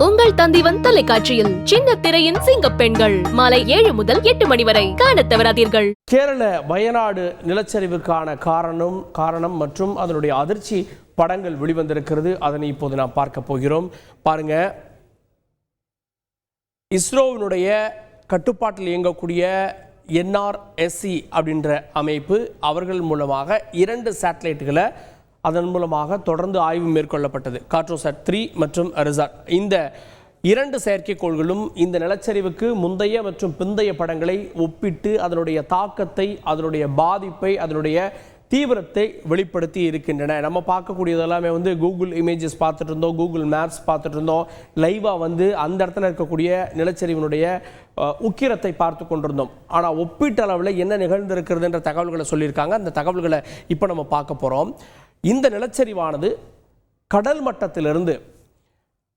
உங்கள் தந்திவன் தொலைக்காட்சியில் சின்ன திரையின் சிங்க பெண்கள் மாலை 7 முதல் 8 மணி வரை காணத் தவறாதீர்கள். கேரள வயநாடு நிலச்சரிவுக்கான காரணம் மற்றும் அதனுடைய அதிர்ச்சி படங்கள் வெளிவந்திருக்கிறது. அதனை இப்போது நாம் பார்க்க போகிறோம். பாருங்க, இஸ்ரோவினுடைய கட்டுப்பாட்டில் இயங்கக்கூடிய NRSC அப்படின்ற அமைப்பு அவர்கள் மூலமாக 2 சேட்டலைட்டுகளை அதன் மூலமாக தொடர்ந்து ஆய்வு மேற்கொள்ளப்பட்டது. கார்ட்டோசாட் 3 மற்றும் ரிசாட். இந்த 2 செயற்கைக்கோள்களும் இந்த நிலச்சரிவுக்கு முந்தைய மற்றும் பிந்தைய படங்களை ஒப்பிட்டு அதனுடைய தாக்கத்தை, அதனுடைய பாதிப்பை, அதனுடைய தீவிரத்தை வெளிப்படுத்தி இருக்கின்றன. நம்ம பார்க்கக்கூடியது எல்லாமே கூகுள் இமேஜஸ் பார்த்துட்டு இருந்தோம், கூகுள் மேப்ஸ் பார்த்துட்டு இருந்தோம், லைவாக அந்த இடத்துல இருக்கக்கூடிய நிலச்சரிவினுடைய உக்கிரத்தை பார்த்து கொண்டிருந்தோம். ஆனால் ஒப்பீட்டளவில் என்ன நிகழ்ந்திருக்கிறதுன்ற தகவல்களை சொல்லியிருக்காங்க. அந்த தகவல்களை இப்போ நம்ம பார்க்க போகிறோம். இந்த நிலச்சரிவானது கடல் மட்டத்திலிருந்து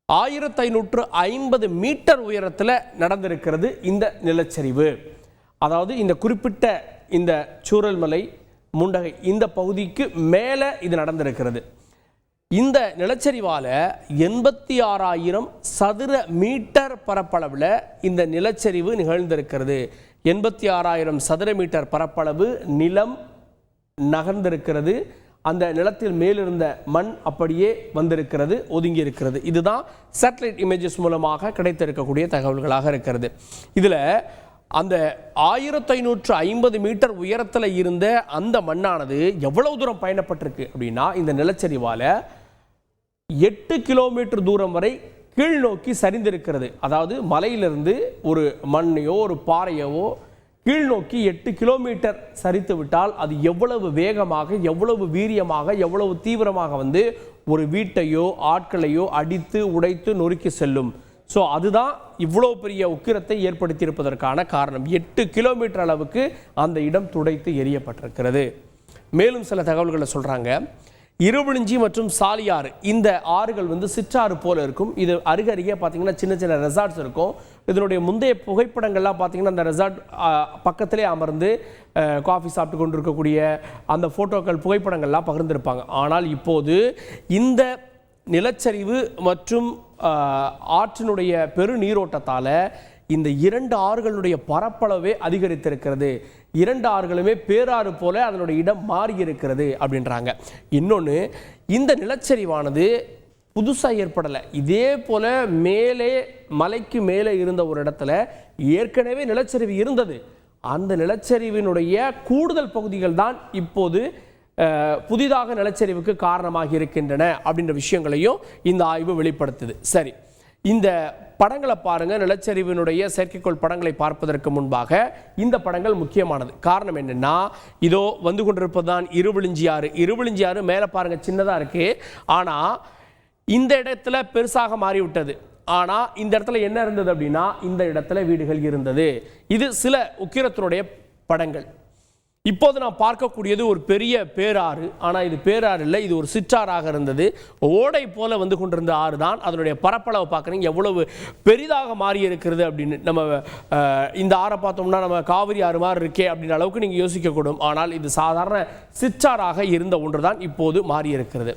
1550 மீட்டர் உயரத்தில் நடந்திருக்கிறது. இந்த நிலச்சரிவு, அதாவது இந்த குறிப்பிட்ட இந்த சூரல்மலை முண்டகை இந்த பகுதிக்கு மேலே இது நடந்திருக்கிறது. இந்த நிலச்சரிவால் 86,000 சதுர மீட்டர் பரப்பளவில் இந்த நிலச்சரிவு நிகழ்ந்திருக்கிறது. 86,000 சதுர மீட்டர் பரப்பளவு நிலம் நகர்ந்திருக்கிறது. அந்த நிலத்தில் மேலிருந்த மண் அப்படியே வந்திருக்கிறது, ஒதுங்கி இருக்கிறது. இதுதான் சேட்டலைட் இமேஜஸ் மூலமாக கிடைத்திருக்கக்கூடிய தகவல்களாக இருக்கிறது. இதில் அந்த 1550 மீட்டர் உயரத்தில் இருந்த அந்த மண்ணானது எவ்வளவு தூரம் பயணப்பட்டிருக்கு அப்படின்னா, இந்த நிலச்சரிவால் 8 கிலோமீட்டர் தூரம் வரை கீழ் நோக்கி சரிந்திருக்கிறது. அதாவது மலையிலிருந்து ஒரு மண்ணையோ ஒரு பாறையவோ கீழ் நோக்கி 8 கிலோமீட்டர் சரித்து விட்டால் அது எவ்வளவு வேகமாக, எவ்வளவு வீரியமாக, எவ்வளவு தீவிரமாக ஒரு வீட்டையோ ஆட்களையோ அடித்து உடைத்து நொறுக்கி செல்லும். ஸோ அதுதான் இவ்வளோ பெரிய உக்கிரத்தை ஏற்படுத்தியிருப்பதற்கான காரணம். 8 கிலோமீட்டர் அளவுக்கு அந்த இடம் துடைத்து எரியப்பட்டிருக்கிறது. மேலும் சில தகவல்களை சொல்கிறாங்க. இருவிழிஞ்சி மற்றும் சாலியாறு இந்த ஆறுகள் சிற்றாறு போல இருக்கும். இது அருகருகே பார்த்தீங்கன்னா சின்ன சின்ன ரெசார்ட்ஸ் இருக்கும். இதனுடைய முந்தைய புகைப்படங்கள்லாம் பார்த்தீங்கன்னா அந்த ரெசார்ட் பக்கத்திலே அமர்ந்து காஃபி சாப்பிட்டு கொண்டு இருக்கக்கூடிய அந்த ஃபோட்டோக்கள், புகைப்படங்கள்லாம் பகிர்ந்திருப்பாங்க. ஆனால் இப்போது இந்த நிலச்சரிவு மற்றும் ஆற்றினுடைய பெரு நீரோட்டத்தால் இந்த 2 ஆறுகளுடைய பரப்பளவே அதிகரித்திருக்கிறது. 2 ஆறுகளுமே பேராறு போல அதனுடைய இடம் மாறி இருக்கிறது அப்படின்றாங்க. இன்னொன்று, இந்த நிலச்சரிவானது புதுசாக ஏற்படலை. இதே போல மேலே மலைக்கு மேலே இருந்த ஒரு இடத்துல ஏற்கனவே நிலச்சரிவு இருந்தது. அந்த நிலச்சரிவினுடைய கூடுதல் பகுதிகள் தான் இப்போது புதிதாக நிலச்சரிவுக்கு காரணமாக இருக்கின்றன அப்படின்ற விஷயங்களையும் இந்த ஆய்வு வெளிப்படுத்துது. சரி, இந்த படங்களை பாருங்க. நிலச்சரிவினுடைய செயற்கைக்கோள் படங்களை பார்ப்பதற்கு முன்பாக இந்த படங்கள் முக்கியமானது. காரணம் என்னன்னா, இதோ வந்து கொண்டிருப்பதுதான் இருவிழிஞ்சி ஆறு. இருவிழிஞ்சி ஆறு மேலே பாருங்க, சின்னதாக இருக்கு. ஆனால் இந்த இடத்துல பெருசாக மாறிவிட்டது. ஆனால் இந்த இடத்துல என்ன இருந்தது அப்படின்னா, இந்த இடத்துல வீடுகள் இருந்தது. இது சில உக்கிரத்தினுடைய படங்கள். இப்போது நான் பார்க்கக்கூடியது ஒரு பெரிய பேராறு. ஆனால் இது பேராறு இல்லை, இது ஒரு சிற்றாறாக இருந்தது. ஓடை போல கொண்டிருந்த ஆறு தான். அதனுடைய பரப்பளவை பார்க்குறீங்க எவ்வளவு பெரிதாக மாறி இருக்கிறது அப்படின்னு. நம்ம இந்த ஆறை பார்த்தோம்னா நம்ம காவிரி ஆறு மாதிரி இருக்கே அப்படின்ற அளவுக்கு நீங்கள் யோசிக்கக்கூடும். ஆனால் இது சாதாரண சிற்றாறாக இருந்த ஒன்று தான் இப்போது மாறி இருக்கிறது.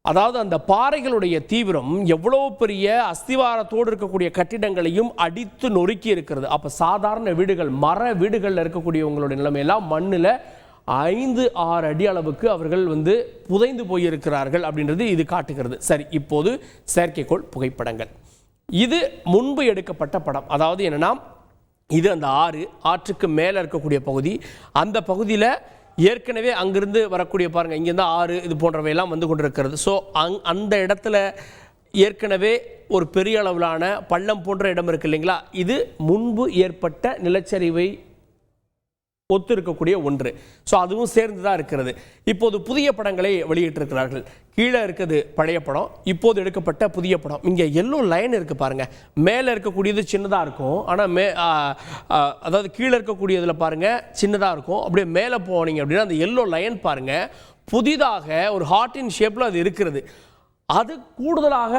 அதாவது அந்த பாறைகளுடைய தீவிரம் எவ்வளோ பெரிய அஸ்திவாரத்தோடு இருக்கக்கூடிய கட்டிடங்களையும் அடித்து நொறுக்கி இருக்கிறது. அப்போ சாதாரண வீடுகள், மர வீடுகளில் இருக்கக்கூடியவங்களுடைய நிலைமையெல்லாம் மண்ணில் 5-6 அடி அளவுக்கு அவர்கள் புதைந்து போயிருக்கிறார்கள் அப்படின்றது இது காட்டுகிறது. சரி, இப்போது செயற்கைக்கோள் புகைப்படங்கள். இது முன்பு எடுக்கப்பட்ட படம். அதாவது என்னன்னா, இது அந்த ஆற்றுக்கு மேலே இருக்கக்கூடிய பகுதி. அந்த பகுதியில் ஏற்கனவே அங்கிருந்து வரக்கூடிய பாருங்க, இங்கேருந்து ஆறு இது போன்றவையெல்லாம் கொண்டிருக்கிறது. ஸோ அந்த இடத்துல ஏற்கனவே ஒரு பெரிய அளவிலான பள்ளம் போன்ற இடம் இருக்கு இல்லைங்களா? இது முன்பு ஏற்பட்ட நிலச்சரிவை ஒத்து இருக்கக்கூடிய ஒன்று. ஸோ அதுவும் சேர்ந்து தான் இருக்கிறது. இப்போது புதிய படங்களை வெளியிட்டிருக்கிறார்கள். கீழே இருக்குது பழைய படம், இப்போது எடுக்கப்பட்ட புதிய படம். இங்கே எல்லோ லைன் இருக்குது பாருங்கள். மேலே இருக்கக்கூடியது சின்னதாக இருக்கும், ஆனால் அதாவது கீழே இருக்கக்கூடியதில் பாருங்கள் சின்னதாக இருக்கும். அப்படியே மேலே போனீங்க அப்படின்னா அந்த எல்லோ லைன் பாருங்கள், புதிதாக ஒரு ஹார்ட்டின் ஷேப்பில் அது இருக்கிறது. அது கூடுதலாக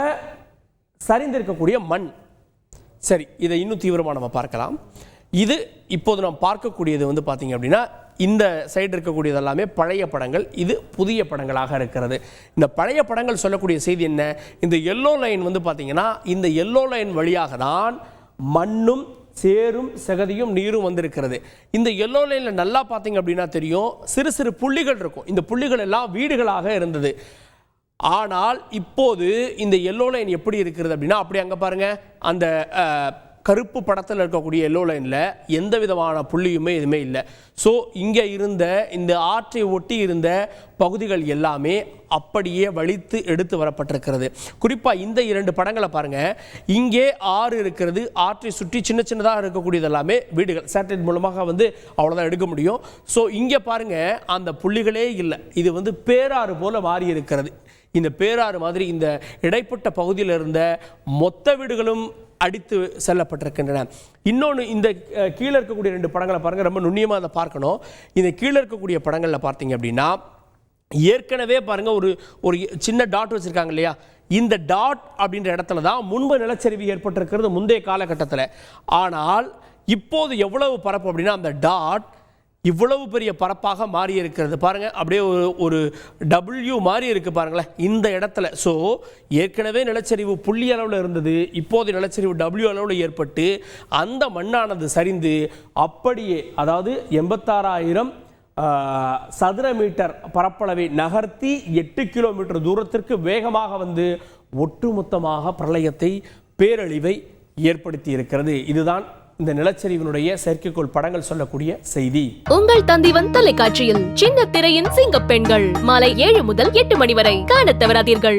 சரிந்திருக்கக்கூடிய மண். சரி, இதை இன்னும் தீவிரமாக நம்ம பார்க்கலாம். இது இப்போது நாம் பார்க்கக்கூடியது பார்த்தீங்க அப்படின்னா, இந்த சைடு இருக்கக்கூடியது எல்லாமே பழைய படங்கள், இது புதிய படங்களாக இருக்கிறது. இந்த பழைய படங்கள் சொல்லக்கூடிய செய்தி என்ன, இந்த எல்லோ லைன் வந்து பார்த்தீங்கன்னா இந்த எல்லோ லைன் வழியாக தான் மண்ணும் சேரும் சகதியும் நீரும் வந்திருக்கிறது. இந்த எல்லோ லைனில் நல்லா பார்த்தீங்க அப்படின்னா தெரியும், சிறு சிறு புள்ளிகள் இருக்கும். இந்த புள்ளிகள் எல்லாம் வீடுகளாக இருந்தது. ஆனால் இப்போது இந்த எல்லோ லைன் எப்படி இருக்கிறது அப்படின்னா, அப்படி அங்கே பாருங்க, அந்த கருப்பு படத்தில் இருக்கக்கூடிய எல்லோ லைனில் எந்த விதமான புள்ளியுமே எதுவுமே இல்லை. ஸோ இங்கே இருந்த இந்த ஆற்றை ஒட்டி இருந்த பகுதிகள் எல்லாமே அப்படியே வலித்து எடுத்து வரப்பட்டிருக்கிறது. குறிப்பாக இந்த 2 படங்களை பாருங்கள், இங்கே ஆறு இருக்கிறது, ஆற்றை சுற்றி சின்ன சின்னதாக இருக்கக்கூடியது எல்லாமே வீடுகள். சேட்டலைட் மூலமாக வந்து அவ்வளோதான் எடுக்க முடியும். ஸோ இங்கே பாருங்கள், அந்த புள்ளிகளே இல்லை, இது வந்து பேராறு போல மாறி இருக்கிறது. இந்த பேராறு மாதிரி இந்த இடைப்பட்ட பகுதியில் இருந்த மொத்த வீடுகளும் அடித்து செல்லப்பட்டிருக்கின்றன. இன்னொன்று, இந்த கீழே இருக்கக்கூடிய 2 படங்களை பாருங்கள், ரொம்ப நுண்ணியமாக அதை பார்க்கணும். இந்த கீழே இருக்கக்கூடிய படங்களில் பார்த்தீங்க அப்படின்னா ஏற்கனவே பாருங்கள் ஒரு சின்ன டாட் வச்சுருக்காங்க இல்லையா, இந்த டாட் அப்படின்ற இடத்துல தான் முன்பு நிலச்சரிவு ஏற்பட்டிருக்கிறது முந்தைய காலகட்டத்தில். ஆனால் இப்போது எவ்வளவு பரப்பு அப்படின்னா, அந்த டாட் இவ்வளவு பெரிய பரப்பாக மாறி இருக்கிறது பாருங்க, அப்படியே ஒரு டபிள்யூ மாறி இருக்கு பாருங்களேன் இந்த இடத்துல. ஸோ ஏற்கனவே நிலச்சரிவு புள்ளி அளவில் இருந்தது, இப்போது நிலச்சரிவு டபிள்யூ அளவில் ஏற்பட்டு அந்த மண்ணானது சரிந்து அப்படியே, அதாவது 86,000 சதுர மீட்டர் பரப்பளவை நகர்த்தி 8 கிலோமீட்டர் தூரத்திற்கு வேகமாக வந்து ஒட்டுமொத்தமாக பிரளயத்தை, பேரழிவை ஏற்படுத்தி இருக்கிறது. இதுதான் இந்த நிலச்சரிவினுடைய செயற்கைக்கோள் படங்கள் சொல்லக்கூடிய செய்தி. உங்கள் தந்திவன் தொலைக்காட்சியில் சின்ன திரையின் சிங்கப்பெண்கள் மாலை 7 முதல் 8 மணி வரை காணத் தவறாதீர்கள்.